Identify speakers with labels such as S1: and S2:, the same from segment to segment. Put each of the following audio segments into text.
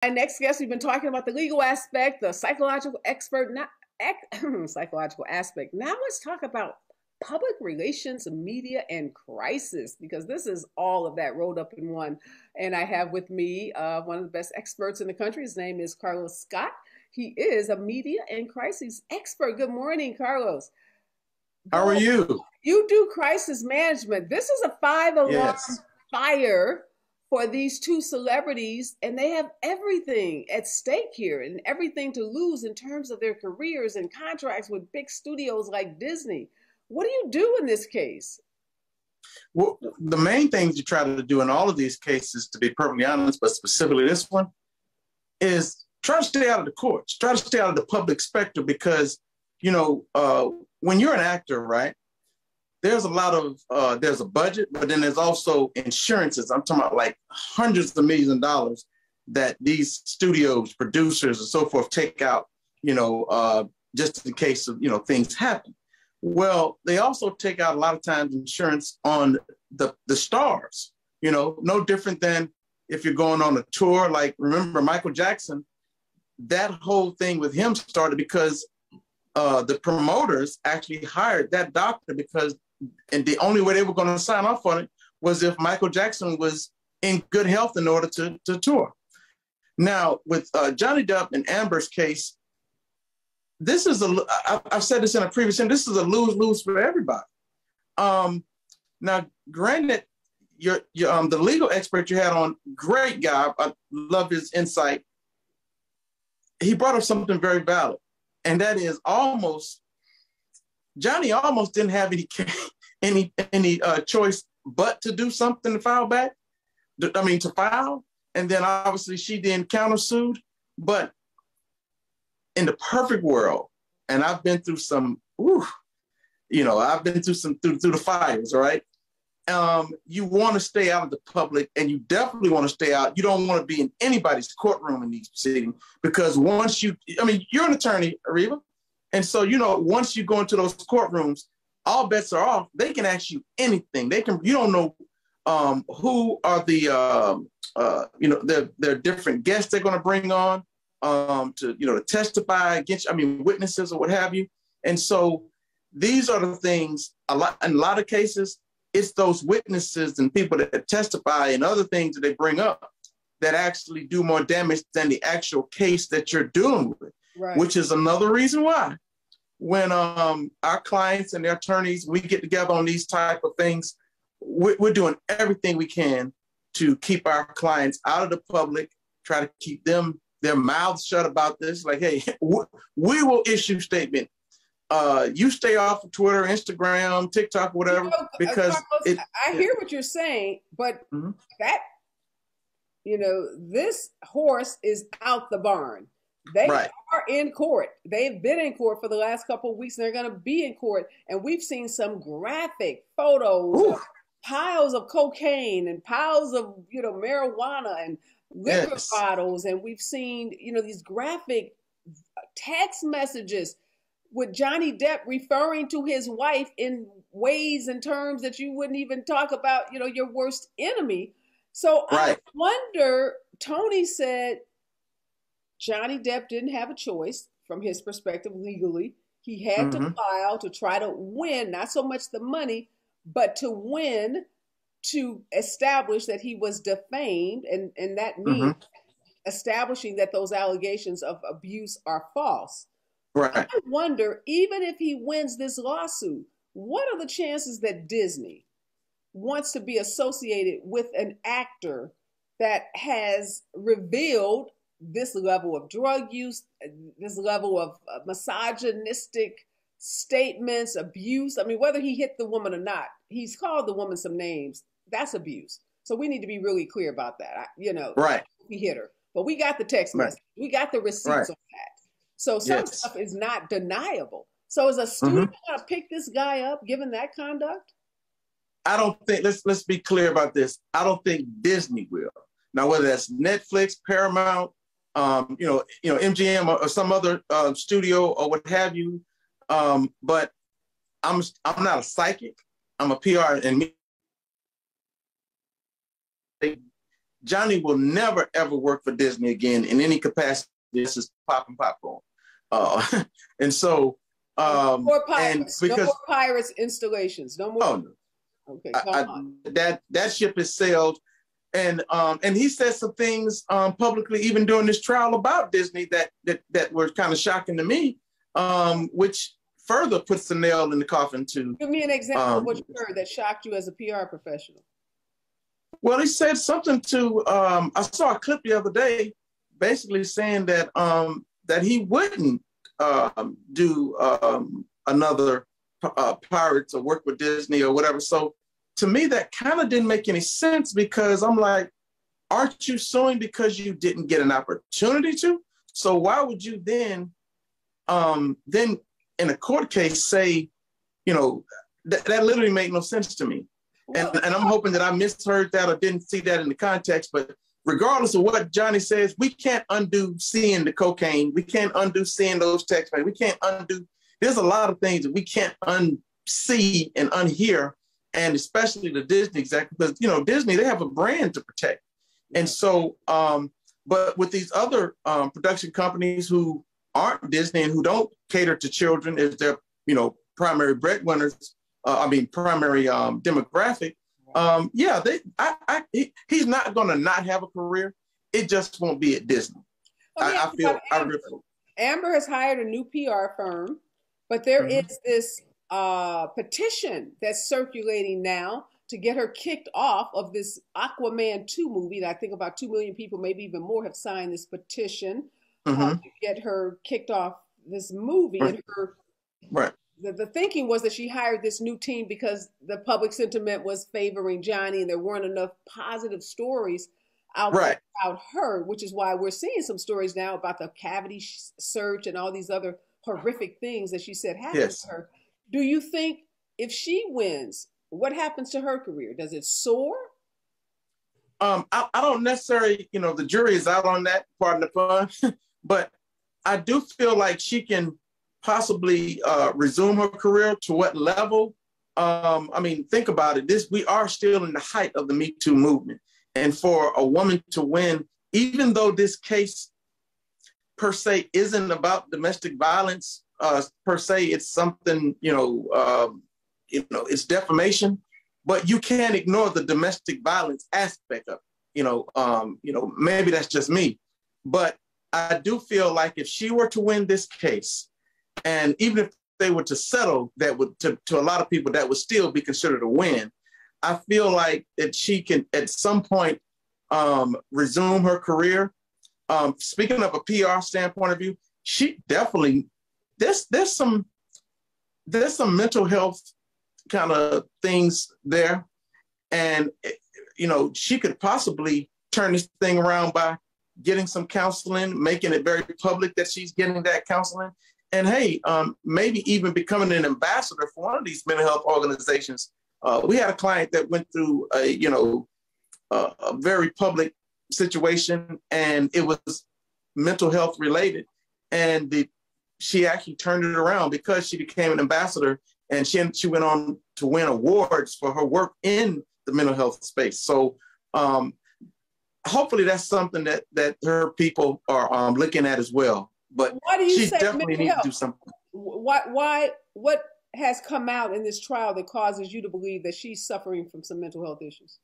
S1: My next guest, we've been talking about the legal aspect, the psychological expert, not psychological aspect. Now let's talk about public relations, media, and crisis, because this is all of that rolled up in one. And I have with me one of the best experts in the country. His name is Carlos Scott. He is a media and crisis expert. Good morning, Carlos.
S2: How are you?
S1: You do crisis management. This is a five-alarm fire for these two celebrities, and they have everything at stake here and everything to lose in terms of their careers and contracts with big studios like Disney. What do you do in this case?
S2: Well, the main things you try to do in all of these cases, to be perfectly honest, but specifically this one, is try to stay out of the courts, try to stay out of the public spectrum, because, you know, when you're an actor, right, there's a lot of, there's a budget, but then there's also insurances. I'm talking about like hundreds of millions of dollars that these studios, producers, and so forth take out, you know, just in case of, you know, things happen. Well, they also take out a lot of times insurance on the stars, you know, no different than if you're going on a tour. Like, remember Michael Jackson, that whole thing with him started because the promoters actually hired that doctor because, and the only way they were going to sign off on it was if Michael Jackson was in good health in order to tour. Now, with Johnny Depp and Amber's case, this is I've said this in a previous interview, this is a lose-lose for everybody. Now, granted, the legal expert you had on, great guy, I love his insight. He brought up something very valid, and that is Johnny almost didn't have any choice but to do something to file back. I mean, to file, and then obviously she then countersued. But in the perfect world, and I've been through some, you know, I've been through through the fires, all right? You want to stay out of the public, and you definitely want to stay out. You don't want to be in anybody's courtroom in these proceedings, because once I mean, you're an attorney, Areva, and so, you know, once you go into those courtrooms, all bets are off. They can ask you anything. You don't know who are the, you know, their different guests they're going to bring on to, you know, to testify against, I mean, witnesses or what have you. And so these are the things, in a lot of cases, it's those witnesses and people that testify and other things that they bring up that actually do more damage than the actual case that you're dealing with. Right. Which is another reason why when our clients and their attorneys, we get together on these type of things, we're doing everything we can to keep our clients out of the public, try to keep their mouths shut about this. Like, hey, we will issue statement. You stay off of Twitter, Instagram, TikTok, whatever, you know, because
S1: Carlos, I hear what you're saying, but that, you know, this horse is out the barn. They are in court. They've been in court for the last couple of weeks, and they're going to be in court. And we've seen some graphic photos of piles of cocaine and piles of, you know, marijuana and liquor bottles. And we've seen, you know, these graphic text messages with Johnny Depp referring to his wife in ways and terms that you wouldn't even talk about, you know, your worst enemy. So I wonder, Tony said Johnny Depp didn't have a choice from his perspective legally. He had to file to try to win, not so much the money, but to win, to establish that he was defamed. And that means establishing that those allegations of abuse are false. Right. I wonder, even if he wins this lawsuit, what are the chances that Disney wants to be associated with an actor that has revealed this level of drug use, this level of misogynistic statements, abuse? I mean, whether he hit the woman or not, he's called the woman some names. That's abuse. So we need to be really clear about that. You know, we hit her, but we got the text message. We got the receipts on that. So some stuff is not deniable. So is a student going to pick this guy up given that conduct?
S2: I don't think, let's be clear about this. I don't think Disney will. Now, whether that's Netflix, Paramount, you know, MGM or some other studio or what have you. But I'm not a psychic. I'm a PR and Johnny will never, ever work for Disney again in any capacity. This is popping popcorn. And so,
S1: no more pirates,
S2: and because,
S1: no more pirates installations, no more.
S2: Oh, no.
S1: Okay, come on.
S2: That ship is sailed. And he said some things publicly, even during this trial about Disney that were kind of shocking to me, which further puts the nail in the coffin to.
S1: Give me an example of what you heard that shocked you as a PR professional.
S2: Well, he said something to, I saw a clip the other day, basically saying that that he wouldn't do another Pirates or work with Disney or whatever. So to me, that kind of didn't make any sense, because I'm like, aren't you suing because you didn't get an opportunity to? So why would you then in a court case say, you know, that literally made no sense to me. And I'm hoping that I misheard that or didn't see that in the context. But regardless of what Johnny says, we can't undo seeing the cocaine. We can't undo seeing those text messages. We can't undo. There's a lot of things that we can't unsee and unhear, and especially the Disney executive, because, you know, Disney, they have a brand to protect. And so, but with these other production companies who aren't Disney and who don't cater to children as their, you know, primary breadwinners, primary demographic. He's not going to not have a career. It just won't be at Disney. I feel.
S1: Amber has hired a new PR firm, but there is this petition that's circulating now to get her kicked off of this Aquaman 2 movie. And I think about 2 million people, maybe even more, have signed this petition to get her kicked off this movie. And her the thinking was that she hired this new team because the public sentiment was favoring Johnny, and there weren't enough positive stories out there about her, which is why we're seeing some stories now about the cavity search and all these other horrific things that she said happened to her. Do you think if she wins, what happens to her career? Does it soar?
S2: I don't necessarily, you know, the jury is out on that, pardon the pun, but I do feel like she can possibly resume her career. To what level? I mean, think about it. We are still in the height of the Me Too movement. And for a woman to win, even though this case per se isn't about domestic violence, per se, it's something, it's defamation, but you can't ignore the domestic violence aspect of it. Maybe that's just me, but I do feel like if she were to win this case, and even if they were to settle, that would, to a lot of people, that would still be considered a win. I feel like that she can, at some point, resume her career. Speaking of a PR standpoint of view, she definitely, there's some mental health kind of things there. And, she could possibly turn this thing around by getting some counseling, making it very public that she's getting that counseling. And hey, maybe even becoming an ambassador for one of these mental health organizations. We had a client that went through a very public situation, and it was mental health related. And she actually turned it around because she became an ambassador, and she went on to win awards for her work in the mental health space. So hopefully that's something that her people are looking at as well. But
S1: why do you
S2: she
S1: say
S2: definitely needs to do something.
S1: What has come out in this trial that causes you to believe that she's suffering from some mental health issues?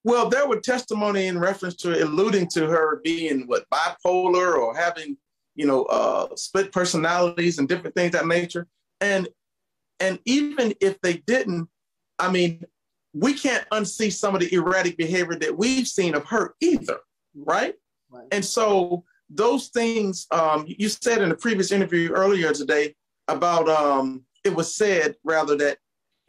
S2: Well, there were testimony in reference to alluding to her being bipolar or having, split personalities and different things of that nature. And even if they didn't, I mean, we can't unsee some of the erratic behavior that we've seen of her either, right? And so those things, you said in a previous interview earlier today about, it was said rather that,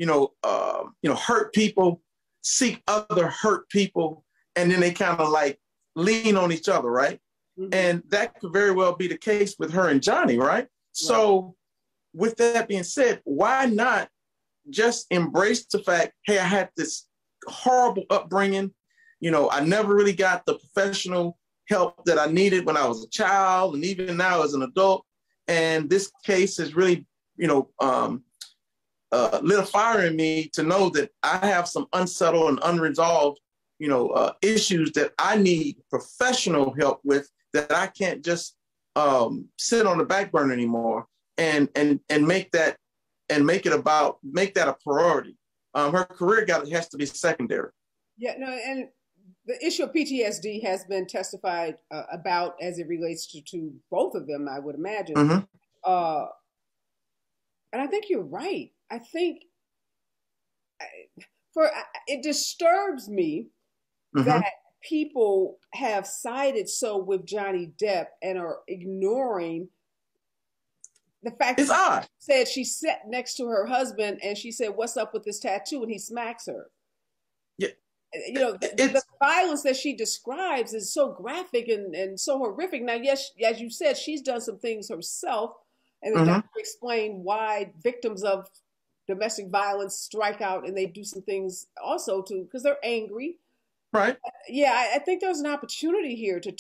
S2: hurt people seek other hurt people, and then they kind of like lean on each other, right? Mm-hmm. And that could very well be the case with her and Johnny, right? So with that being said, why not just embrace the fact, hey, I had this horrible upbringing. I never really got the professional help that I needed when I was a child, and even now as an adult. And this case has really, lit a fire in me to know that I have some unsettled and unresolved issues that I need professional help with, that I can't just sit on the back burner anymore, and make that a priority. Her career has to be secondary.
S1: Yeah, no, and the issue of PTSD has been testified about as it relates to both of them, I would imagine. Mm-hmm. And I think you're right. I think it disturbs me mm-hmm. that people have sided so with Johnny Depp and are ignoring the fact that she sat next to her husband and she said, "What's up with this tattoo?" and he smacks her. Yeah. The violence that she describes is so graphic and so horrific. Now, yes, as you said, she's done some things herself, and the mm-hmm. doctor explained why victims of domestic violence strike out and they do some things also because they're angry.
S2: Right.
S1: Yeah, I think there's an opportunity here to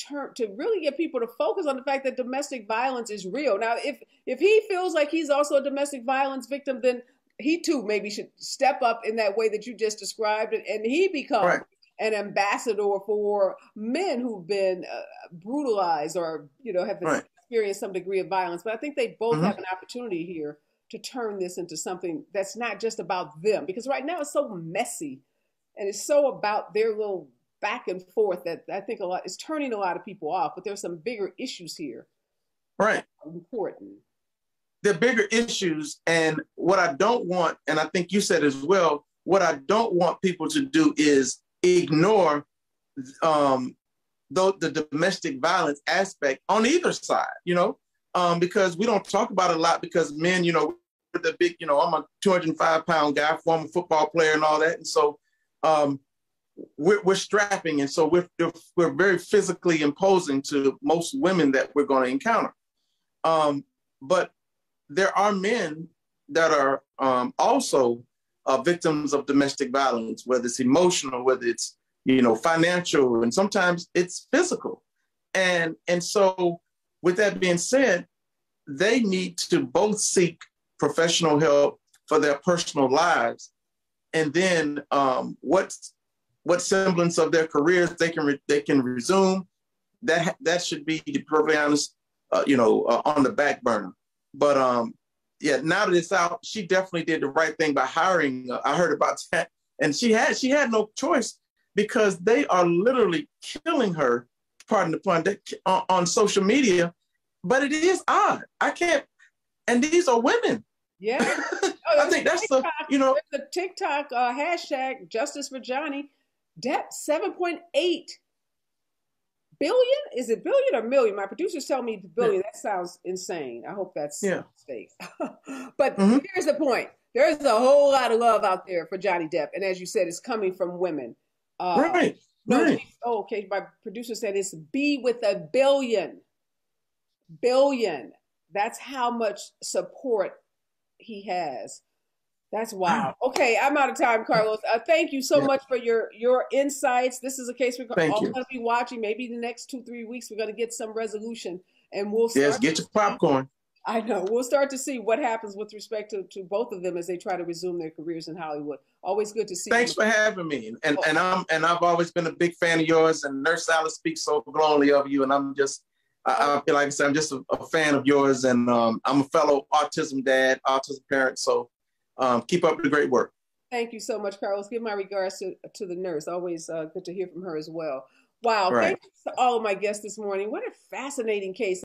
S1: really get people to focus on the fact that domestic violence is real. Now, if he feels like he's also a domestic violence victim, then he too maybe should step up in that way that you just described, and he become right. an ambassador for men who've been brutalized or have right. experienced some degree of violence. But I think they both mm-hmm. have an opportunity here to turn this into something that's not just about them, because right now it's so messy. And it's so about their little back and forth that I think is turning a lot of people off. But there's some bigger issues here.
S2: Right.
S1: Important.
S2: The bigger issues, and what I don't want, and I think you said as well, what I don't want people to do is ignore the domestic violence aspect on either side, because we don't talk about it a lot, because men, the big, I'm a 205-pound guy, former football player and all that. And so we're strapping, and so we're very physically imposing to most women that we're going to encounter. But there are men that are also victims of domestic violence, whether it's emotional, whether it's financial, and sometimes it's physical. And so, with that being said, they need to both seek professional help for their personal lives. And then what semblance of their careers they can resume, that should be, to be perfectly honest, on the back burner. But now that it's out, she definitely did the right thing by hiring. I heard about that, and she had no choice, because they are literally killing her, pardon the pun, on social media. But it is odd. I can't, and these are women.
S1: Yeah.
S2: I think that's TikTok,
S1: the TikTok hashtag Justice for Johnny Depp, 7.8 billion. Is it billion or million? My producers tell me billion. Yeah. That sounds insane. I hope that's a mistake. But mm-hmm. here's the point. There's a whole lot of love out there for Johnny Depp. And as you said, it's coming from women.
S2: Right.
S1: No,
S2: right.
S1: Oh, okay. My producer said it's B with a billion. Billion. That's how much support he has. That's wow. Okay, I'm out of time, Carlos. Thank you so much for your insights. This is a case we're all going to be watching. Maybe the next 2-3 weeks we're going to get some resolution, and we'll start.
S2: Yes, get your popcorn.
S1: I know. We'll start to see what happens with respect to both of them as they try to resume their careers in Hollywood. Always good to see you.
S2: Thanks for having me. And I've always been a big fan of yours, and Nurse Alice speaks so glowingly of you, and I'm just I feel like I said, I'm just a fan of yours, and I'm a fellow autism dad, autism parent. So keep up the great work.
S1: Thank you so much, Carlos. Give my regards to the nurse. Always good to hear from her as well. Wow.
S2: Right.
S1: Thank you to all of my guests this morning. What a fascinating case.